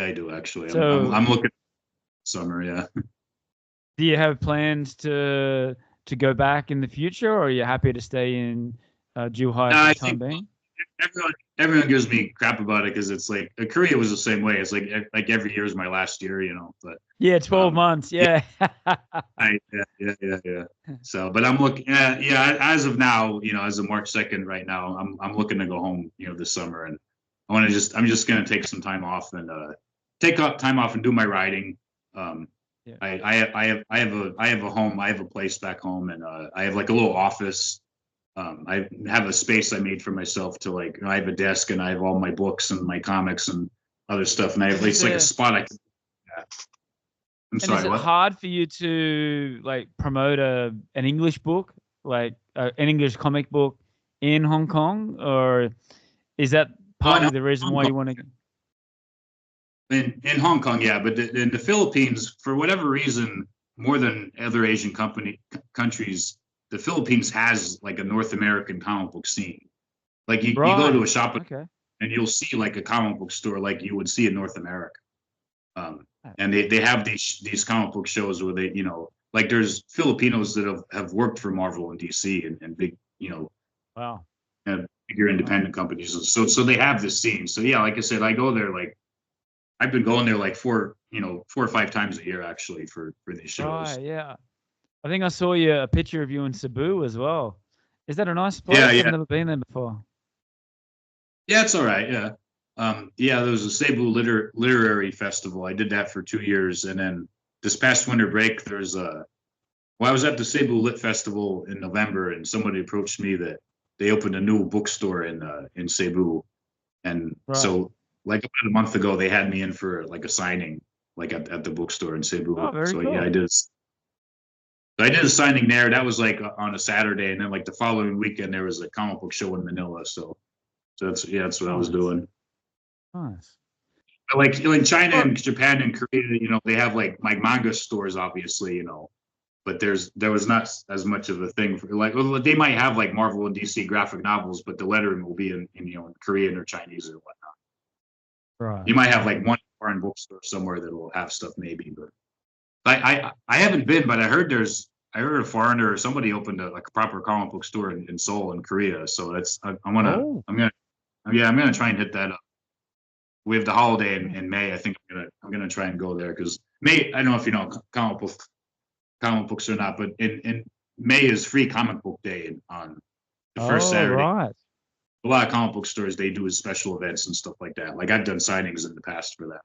I do actually. So, I'm looking summer. Yeah. do you have plans to go back in the future, or are you happy to stay in Zhuhai for the time being? Everyone gives me crap about it because it's like Korea was the same way. It's like every year is my last year, But yeah, 12 months. Yeah. Yeah. So, but I'm looking. As of now, as of March 2nd, right now, I'm looking to go home, this summer, and I'm just gonna take some time off and time off and do my writing. Yeah. I have a home. I have a place back home, and I have like a little office. I have a space I made for myself to like. I have a desk, and I have all my books and my comics and other stuff, and I have like a spot I can. I'm sorry. Is it what? hard for you to like promote an English book, like an English comic book in Hong Kong, or is that partly the reason why you want to? In Hong Kong, yeah, but in the Philippines, for whatever reason, more than other Asian countries, the Philippines has like a North American comic book scene. Like you go to a shop and you'll see like a comic book store like you would see in North America. And they have these comic book shows where they, like there's Filipinos that have worked for Marvel and DC and big, Wow. Bigger independent companies. So they have this scene. So yeah, like I said, I go there like I've been going there like 4 or 5 times a year actually for these shows. Right, yeah. I think I saw a picture of you in Cebu as well. Is that a nice Yeah, place? I've yeah, never been there before. yeah. It's all right. Yeah, yeah. There was a Cebu literary festival. I did that for 2 years, and then this past winter break, there's a. Well, I was at the Cebu Lit Festival in November, and somebody approached me that they opened a new bookstore in Cebu, and Right. so like about a month ago, they had me in for like a signing, like at the bookstore in Oh, Cebu. very So yeah, I cool. did. I did a signing there. That was like on a Saturday, and then like the following weekend there was a comic book show in Manila. So that's yeah, that's what I was Nice. doing. Nice. Like in China Well, and Japan and Korea, they have like manga stores, obviously, but there was not as much of a thing for like well, they might have like Marvel and DC graphic novels, but the lettering will be in Korean or Chinese or whatnot. right. You might have Right. like one foreign bookstore somewhere that will have stuff maybe, but I haven't been, but I heard a foreigner or somebody opened like a proper comic book store in Seoul in Korea. So that's Oh, I'm gonna try and hit that up. We have the holiday yeah. in May. I think I'm gonna try and go there because May. I don't know if you know comic books or not, but in May is free comic book day on the first Oh, Saturday. right. A lot of comic book stores they do special events and stuff like that. Like I've done signings in the past for that.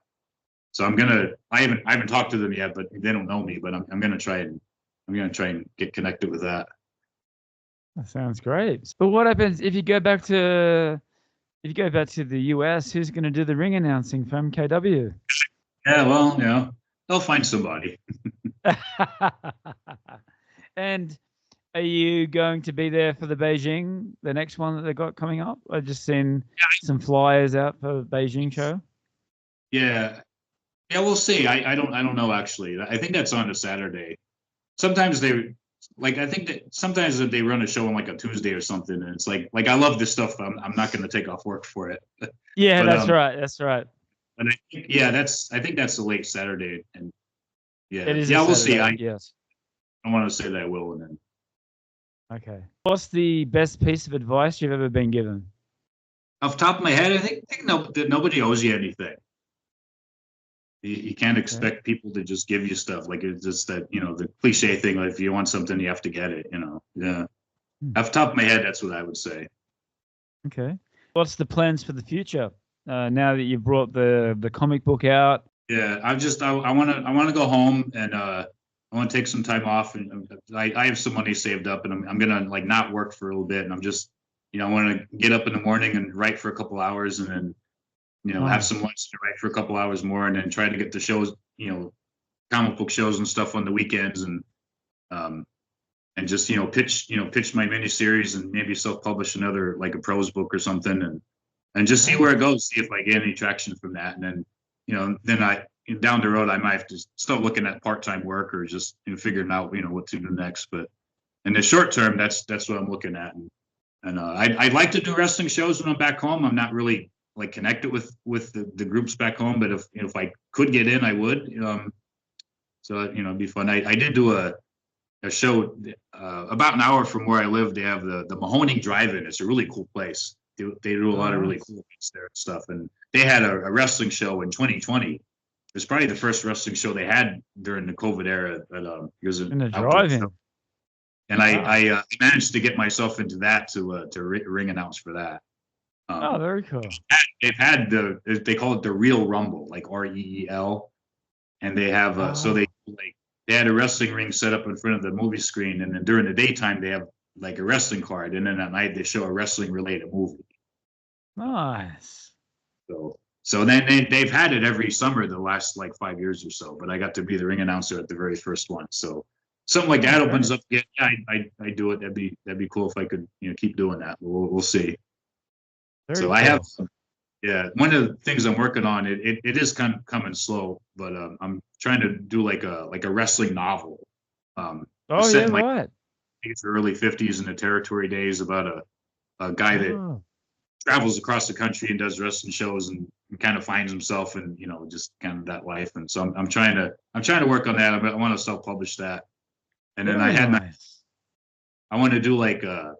So I haven't talked to them yet, but they don't know me. But I'm gonna try and get connected with that. That sounds great. But what happens if you go back to the US? Who's going to do the ring announcing for MKW? Yeah, well, they'll find somebody. And are you going to be there for the Beijing, the next one that they got coming up? I just seen some flyers out for the Beijing show. Yeah, yeah, we'll see. I don't know actually. I think that's on a Saturday. Sometimes they I think that sometimes they run a show on like a Tuesday or something, and it's like I love this stuff. I'm not going to take off work for it. Yeah, But that's right. That's right. but I think yeah, I think that's a late Saturday, and It yeah, is a yeah, we'll see. Saturday. Yes. I want to say that I will, and then Okay. What's the best piece of advice you've ever been given? off the top of my head, I think no, that nobody owes you anything. You can't Okay. expect people to just give you stuff. Like it's just that the cliche thing. Like if you want something, you have to get it. Yeah. Hmm. Off the top of my head, that's what I would say. Okay. What's the plans for the future? Now that you've brought the comic book out. Yeah, I want to go home and I want to take some time off and I have some money saved up and I'm gonna like not work for a little bit and I'm just I want to get up in the morning and write for a couple hours and then have some Nice. lunch and write for a couple hours more and then try to get the shows comic book shows and stuff on the weekends um and just pitch my miniseries and maybe self-publish another like a prose book or something and just see where Great. it goes, see if I get any traction from that, and then then I down the road I might have to start looking at part-time work or just figuring out what to do next. But in the short term, that's what I'm looking at, and I'd like to do wrestling shows when I'm back home. I'm not really like connected with the groups back home, but if I could get in, I would. So it'd be fun. I did do a show about an hour from where I live. They have the Mahoning Drive-In. It's a really cool place. They do a Oh, lot of really nice. cool things there and stuff. And they had a wrestling show in 2020. It was probably the first wrestling show they had during the COVID era. It was an In the outdoor show, drive-in. and Wow. I managed to get myself into that to ring announce for that. Oh, Um, very cool. they've had they call it the Real Rumble, like REEL, and they have so Oh, they had a wrestling ring set up in front of the movie screen, and then during the daytime they have like a wrestling card, and then at night they show a wrestling related movie. nice. So then they've had it every summer the last like 5 years or so, but I got to be the ring announcer at the very first one. So something like Oh, that opens great. up again. Yeah, I do it. That'd be cool if I could keep doing that. We'll see. Very So I have cool. yeah, one of the things I'm working on it is kind of coming slow, but I'm trying to do like a wrestling novel. Oh, It's set yeah, in like right. the early '50s in the territory days about a guy that Oh, travels across the country and does wrestling shows and kind of finds himself in just kind of that life. And so I'm trying to work on that. I want to self publish that, and then very nice. I want to do like a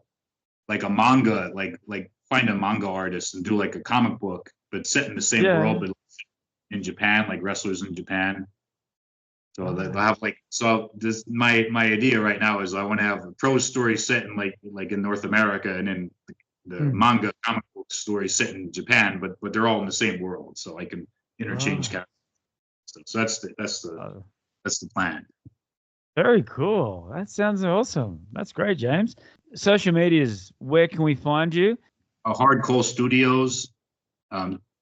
manga like find a manga artist and do like a comic book but set in the same world Yeah. but in Japan, like wrestlers in Japan. So that I have this my idea right now is I want to have a prose story set in like in North America, and then the manga comic book story set in Japan, but they're all in the same world, so I can interchange characters. So that's the plan. Very cool. That sounds awesome. That's great, James. Social medias, where can we find you? Hardcore Studios.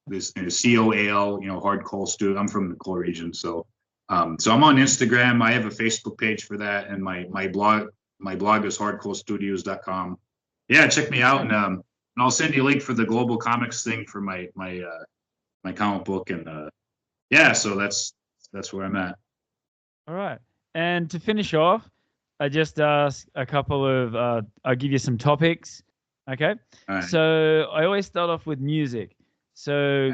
This COAL, Hardcore Studio. I'm from the Core region, so I'm on Instagram. I have a Facebook page for that, and my blog is hardcorestudios.com. Yeah, check me out, and I'll send you a link for the Global Comics thing for my comic book, and so that's where I'm at. All right. And to finish off, I just ask a couple of I'll give you some topics. Okay. Right. So I always start off with music. So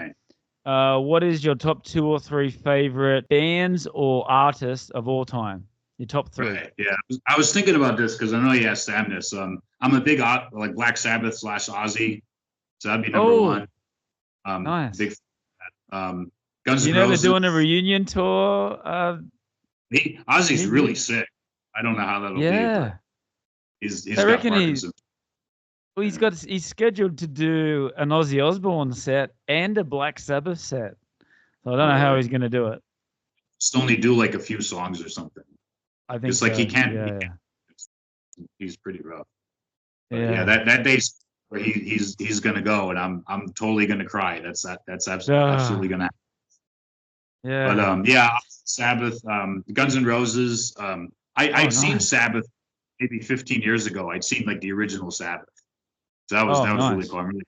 what is your top 2 or 3 favorite bands or artists of all time? Your top 3. Right. Yeah. I was thinking about this because I know you asked Sam this. I'm a big like Black Sabbath / Ozzy. So that'd be number 1. Nice. Big Guns N' Roses. You know they're doing a reunion tour. Ozzy's really sick. I don't know how that'll be. But he's got Parkinson's. Well, he's scheduled to do an Ozzy Osbourne set and a Black Sabbath set. So I don't know how he's going to do it. Just only do like a few songs or something. I think it's like he can't. He's pretty rough. But that day's where he's going to go, and I'm totally going to cry. That's absolutely going to happen. Yeah. But Sabbath, Guns N' Roses. I'd seen Sabbath maybe 15 years ago. I'd seen like the original Sabbath. So that was really cool. I'm really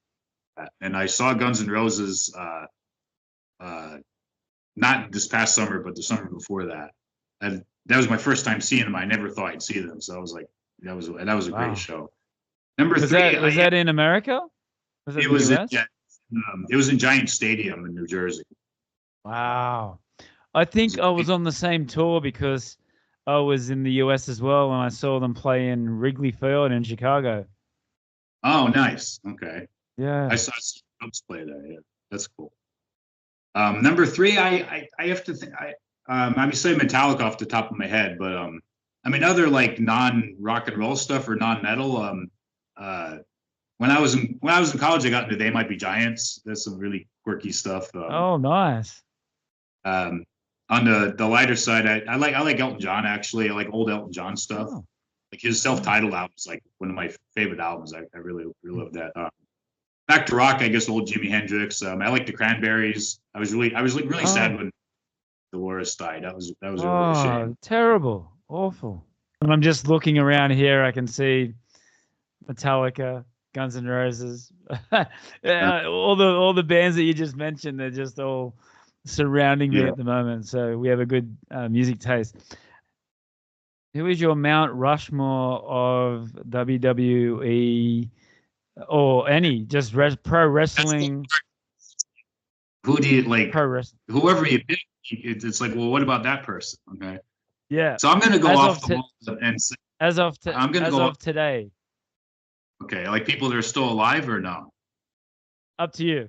and I saw Guns N' Roses not this past summer, but the summer before that. And that was my first time seeing them. I never thought I'd see them. So I was like, that was a great show. Number 3 was that in America? It was in Giant Stadium in New Jersey. Wow. I think I was on the same tour because I was in the US as well, and I saw them play in Wrigley Field in Chicago. Oh, nice. Okay. Yeah. I saw Cubs play there. Yeah, that's cool. Number 3, I have to think. I would say Metallica off the top of my head, but I mean other like non-rock and roll stuff or non-metal. When I was in college, I got into They Might Be Giants. That's some really quirky stuff. Oh, nice. On the lighter side, I like Elton John actually. I like old Elton John stuff. Oh. Like his self-titled album is like one of my favorite albums. I really love that. Back to rock, I guess old Jimi Hendrix. I like the Cranberries. I was really sad when Dolores died. That was a real shame. Terrible, awful. And I'm just looking around here. I can see Metallica, Guns N' Roses, all the bands that you just mentioned. They're just all surrounding me at the moment. So we have a good music taste. Who is your Mount Rushmore of WWE or any just pro wrestling? Who do you like? Pro wrestling. Whoever you pick, it's like, well, what about that person? Okay. Yeah. So I'm gonna go off the wall and say, as of today. Okay, like people that are still alive or no? Up to you.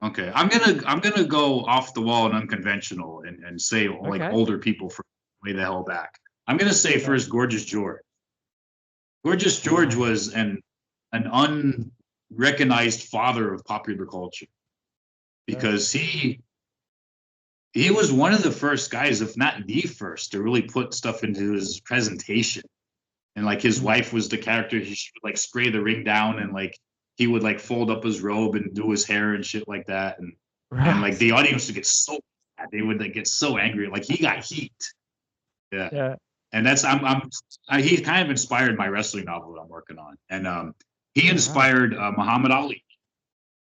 Okay, I'm gonna go off the wall and unconventional and say like older people for way the hell back. I'm gonna say first Gorgeous George. Gorgeous George was an unrecognized father of popular culture because he was one of the first guys, if not the first, to really put stuff into his presentation. And like his wife was the character. He should like spray the ring down and like he would like fold up his robe and do his hair and shit like that. And like the audience would get so mad. They would like get so angry. Like he got heat. Yeah. And that's he kind of inspired my wrestling novel that I'm working on. And he inspired Muhammad Ali,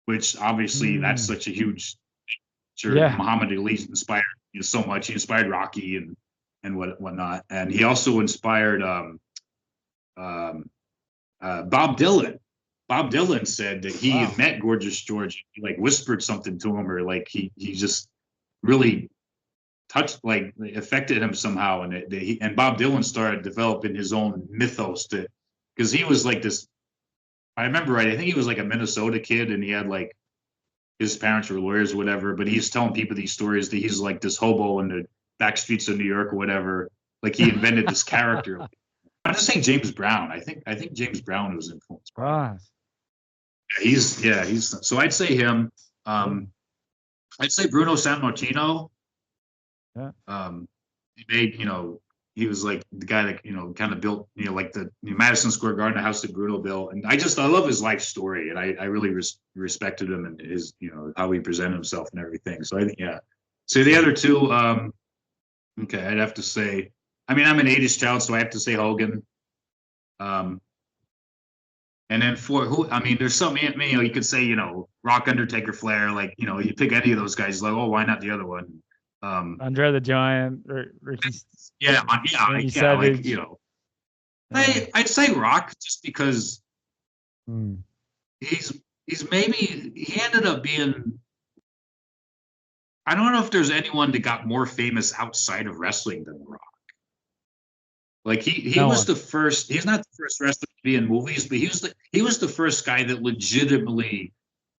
which obviously that's such a huge Muhammad Ali inspired so much. He inspired Rocky and whatnot. And he also inspired Bob Dylan. Bob Dylan said that he had met Gorgeous George, he like whispered something to him, or like he just really touched, like affected him somehow. And Bob Dylan started developing his own mythos because he was like this. I remember right. I think he was like a Minnesota kid, and he had like his parents were lawyers or whatever. But he's telling people these stories that he's like this hobo in the back streets of New York or whatever. Like he invented this character. I'm just saying James Brown. I think James Brown was influenced by him. Right. He's so I'd say him. I'd say Bruno Sammartino. Yeah. He made, he was like the guy that, kind of built, like the Madison Square Garden house that Bruno built. And I love his life story. And I really respected him and his, how he presented himself and everything. So I think, yeah. So the other two, okay, I'd have to say, I'm an 80s child, so I have to say Hogan. And then for who, there's some, you could say, Rock, Undertaker, Flair, like, you pick any of those guys, like, oh, why not the other one? Andre the Giant, Ricky. Like, Savage. I'd say Rock just because he ended up being. I don't know if there's anyone that got more famous outside of wrestling than Rock. Like he was the first. He's not the first wrestler to be in movies, but he was the first guy that legitimately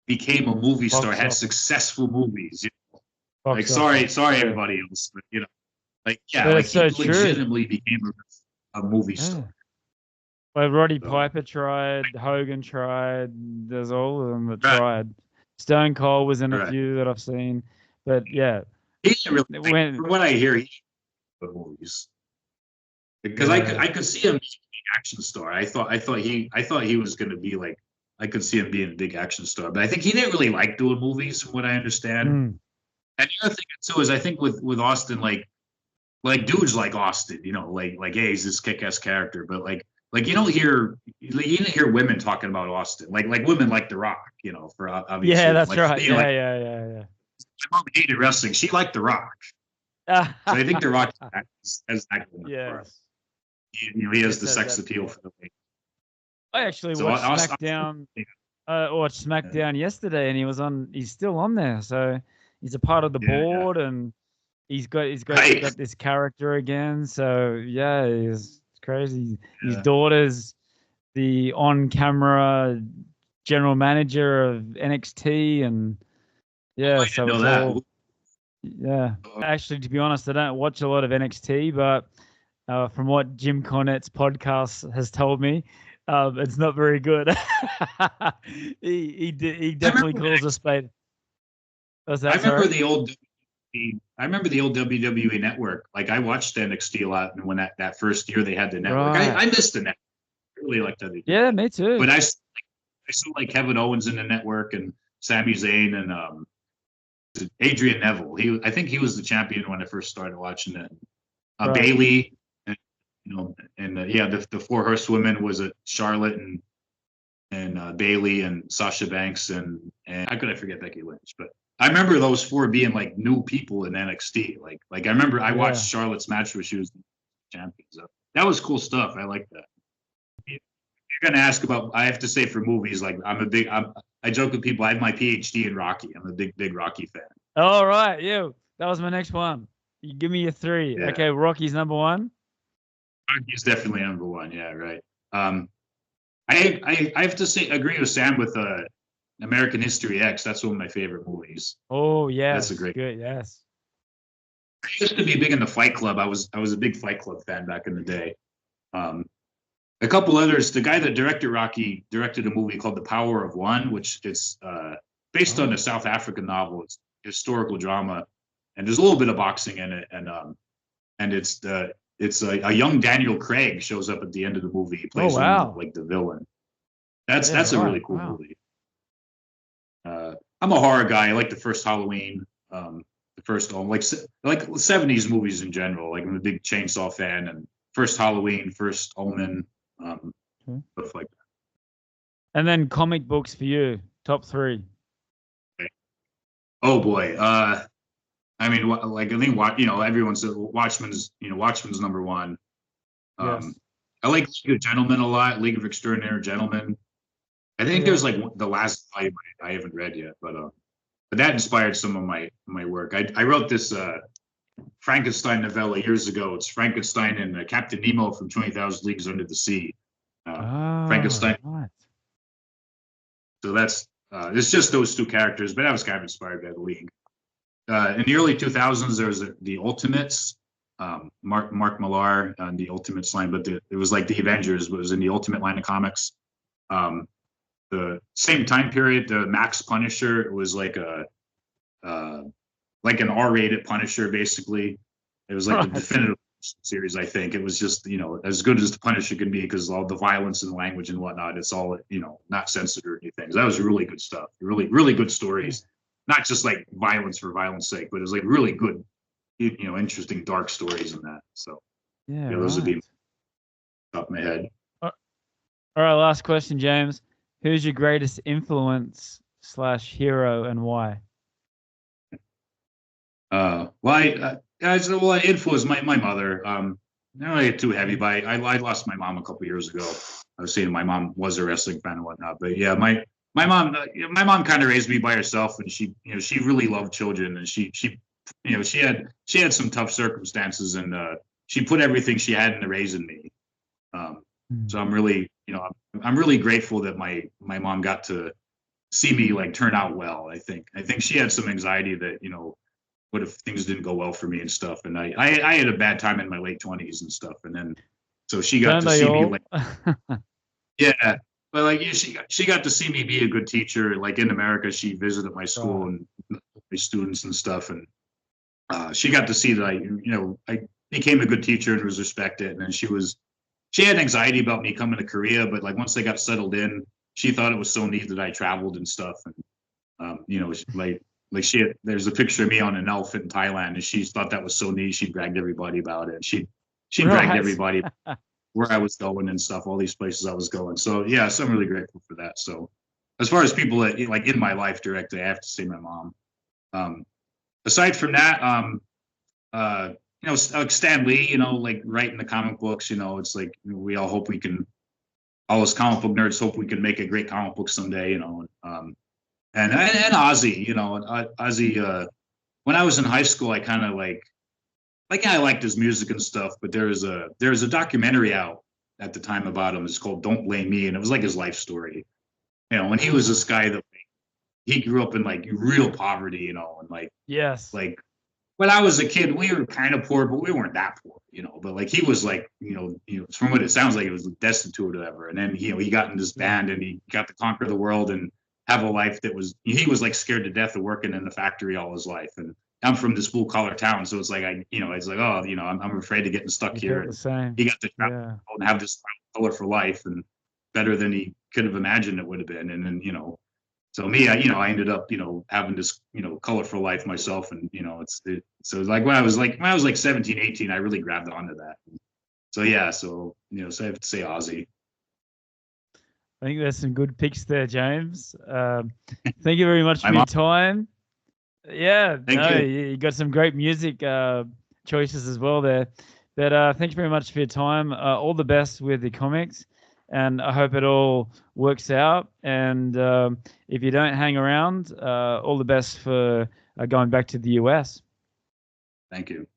became a movie star, had successful movies. Like sorry everybody else, but he legitimately became a movie star. Well, Roddy Piper tried, Hogan tried. There's all of them that tried. Stone Cold was in a few that I've seen, but yeah, he didn't really. From what I hear, he the movies because I could see him being an action star. I thought he was going to be like. I could see him being a big action star, but I think he didn't really like doing movies, from what I understand. And the other thing too is I think with Austin, like dudes like Austin, like hey, he's this kick-ass character, but like you didn't hear women talking about Austin, like women like The Rock, for obviously. Yeah, that's like, right. Yeah. My mom hated wrestling. She liked The Rock, so I think The Rock has that going for him. He has the sex appeal for the league. I actually watched SmackDown. Watched SmackDown yesterday, and he's still on there, so. He's a part of the board, and he's got this character again. So yeah, it's crazy. Yeah. His daughter's the on-camera general manager of NXT, and so it's all. Yeah, actually, to be honest, I don't watch a lot of NXT, but from what Jim Cornette's podcast has told me, it's not very good. he definitely calls a spade. I remember the old WWE network. Like I watched NXT a lot, and when that first year they had the network, I missed the network. I really liked that. Yeah, me too. But I saw like Kevin Owens in the network and Sami Zayn and Adrian Neville. I think he was the champion when I first started watching it. Bailey, and the four horsewomen was Charlotte and Bailey and Sasha Banks and how could I forget Becky Lynch, but. I remember those four being like new people in NXT. Like I remember I watched Charlotte's match where she was champion. So that was cool stuff. I like that. If you're gonna ask about, I have to say for movies, like I joke with people. I have my PhD in Rocky. I'm a big Rocky fan. All right, that was my next one. You give me your three. Yeah. Okay, Rocky's number one. Rocky's definitely number one. Yeah, right. I have to say agree with Sam with American History X. That's one of my favorite movies. Oh yeah, that's a great. Good, yes. I used to be big into Fight Club. I was a big Fight Club fan back in the day. A couple others. The guy that directed Rocky directed a movie called The Power of One, which is based on a South African novel. It's a historical drama, and there's a little bit of boxing in it, and it's a young Daniel Craig shows up at the end of the movie. He plays like the villain. That's a really cool movie. I'm a horror guy. I like the first Halloween, the first like 70s movies in general. Like I'm a big Chainsaw fan, and first Halloween, first Omen, stuff like that. And then comic books for you, top three. Okay. Oh boy, I think everyone said Watchmen's number one. Yes. I like League of Gentlemen a lot. League of Extraordinary Gentlemen. I think there's like the last volume I haven't read yet, but that inspired some of my work. I wrote this Frankenstein novella years ago. It's Frankenstein and Captain Nemo from 20,000 Leagues Under the Sea. Frankenstein. Right. So that's it's just those two characters, but I was kind of inspired by the League. in the early 2000s, there was the Ultimates, Mark Millar on the Ultimates line, but it was like the Avengers, but it was in the Ultimate line of comics. The same time period, the Max Punisher was like like an R-rated Punisher, basically. It was like the definitive series, I think. It was just, as good as the Punisher can be because all the violence and the language and whatnot, it's all, not censored or anything. So that was really good stuff. Really, really good stories. Not just like violence for violence sake, but it was like really good, interesting, dark stories in that. So yeah, those would be top of my head. All right, last question, James. Who's your greatest influence / hero and why? I influenced my mother. I don't get too heavy, but I lost my mom a couple years ago. I was saying my mom was a wrestling fan and whatnot, but yeah, my mom kind of raised me by herself, and she really loved children, and she had some tough circumstances, and she put everything she had into raising me. So I'm really grateful that my mom got to see me like turn out well. I think she had some anxiety that what if things didn't go well for me and stuff, and I had a bad time in my late 20s and stuff, and then so she got to see me like yeah. But like she got to see me be a good teacher. Like in America, she visited my school and my students and stuff, and she got to see that I became a good teacher and was respected. And then she had anxiety about me coming to Korea, but like once I got settled in, she thought it was so neat that I traveled and stuff. And there's a picture of me on an elephant in Thailand, and she thought that was so neat. She bragged everybody about it. She bragged everybody where I was going and stuff, all these places I was going. So yeah, so I'm really grateful for that. So as far as people that like in my life directly, I have to say my mom. Aside from that, Stan Lee, like writing the comic books, it's like we all hope we can, all us comic book nerds hope we can make a great comic book someday, and Ozzy, Ozzy, when I was in high school, I kind of I liked his music and stuff, but there's a documentary out at the time about him. It's called Don't Blame Me, and it was like his life story. When he was this guy that he grew up in like real poverty, and like yes, like when I was a kid, we were kind of poor, but we weren't that poor, But like he was like, from what it sounds like, it was destitute or whatever. And then he got in this band and he got to conquer the world and have a life that was. He was like scared to death of working in the factory all his life. And I'm from this blue collar town, so it's like it's like I'm afraid of getting stuck here. The same. He got to travel and have this colorful life and better than he could have imagined it would have been. And then so me, I ended up, having this, colorful life myself. And, so like when I was like 17, 18, I really grabbed onto that. So, yeah. So, so I have to say Ozzy. I think there's some good picks there, James. Thank you very much for your time. Yeah. Thank you. You got some great music choices as well there. But thank you very much for your time. All the best with the comics. And I hope it all works out. And if you don't hang around, all the best for going back to the US. Thank you.